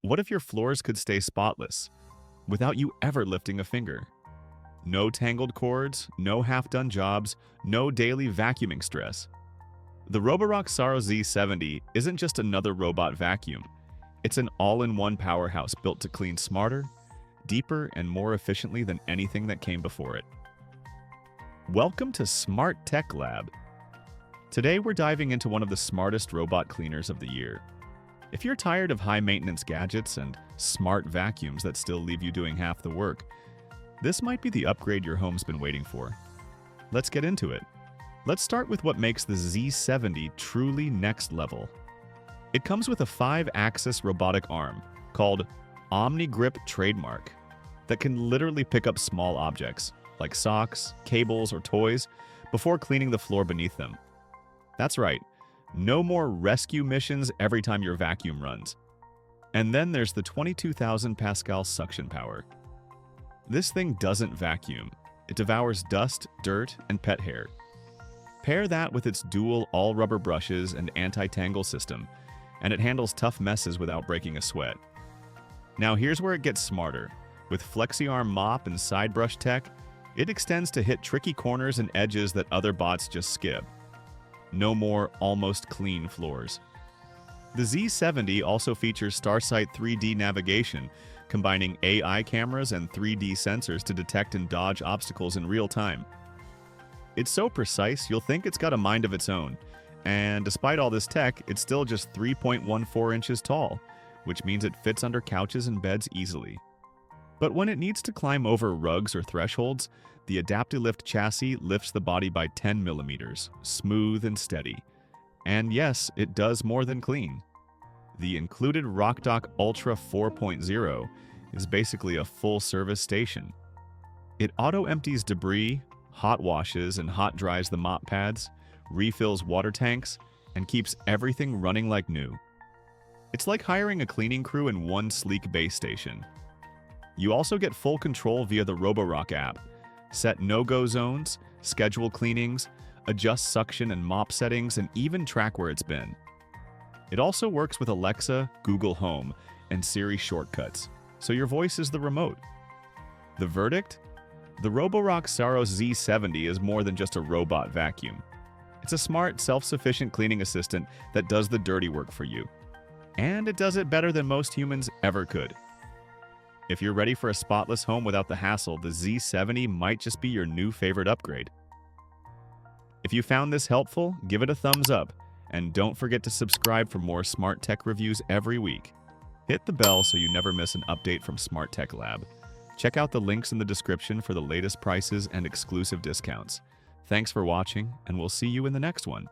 What if your floors could stay spotless without you ever lifting a finger? No tangled cords, no half-done jobs, no daily vacuuming stress. The Roborock Saros Z70 isn't just another robot vacuum. It's an all-in-one powerhouse built to clean smarter, deeper, and more efficiently than anything that came before it. Welcome to Smart Tech Lab. Today we're diving into one of the smartest robot cleaners of the year. If you're tired of high-maintenance gadgets and smart vacuums that still leave you doing half the work, this might be the upgrade your home's been waiting for. Let's get into it. Let's start with what makes the Z70 truly next level. It comes with a 5-axis robotic arm called OmniGrip trademark that can literally pick up small objects like socks, cables, or toys before cleaning the floor beneath them. That's right, no more rescue missions every time your vacuum runs. And then there's the 22,000 Pascal suction power. This thing doesn't vacuum. It devours dust, dirt, and pet hair. Pair that with its dual all-rubber brushes and anti-tangle system, and it handles tough messes without breaking a sweat. Now here's where it gets smarter. With FlexiArm mop and side brush tech, it extends to hit tricky corners and edges that other bots just skip. No more almost clean floors. The Z70 also features StarSight 3D navigation, combining AI cameras and 3D sensors to detect and dodge obstacles in real time. It's so precise, you'll think it's got a mind of its own. And despite all this tech, it's still just 3.14 inches tall, which means it fits under couches and beds easily. But when it needs to climb over rugs or thresholds, the AdaptiLift chassis lifts the body by 10 millimeters, smooth and steady. And yes, it does more than clean. The included RockDock Ultra 4.0 is basically a full-service station. It auto-empties debris, hot washes and hot dries the mop pads, refills water tanks, and keeps everything running like new. It's like hiring a cleaning crew in one sleek base station. You also get full control via the Roborock app. Set no-go zones, schedule cleanings, adjust suction and mop settings, and even track where it's been. It also works with Alexa, Google Home, and Siri shortcuts, so your voice is the remote. The verdict? The Roborock Saros Z70 is more than just a robot vacuum. It's a smart, self-sufficient cleaning assistant that does the dirty work for you. And it does it better than most humans ever could. If you're ready for a spotless home without the hassle, the Z70 might just be your new favorite upgrade. If you found this helpful, give it a thumbs up, and don't forget to subscribe for more smart tech reviews every week. Hit the bell so you never miss an update from Smart Tech Lab. Check out the links in the description for the latest prices and exclusive discounts. Thanks for watching, and we'll see you in the next one.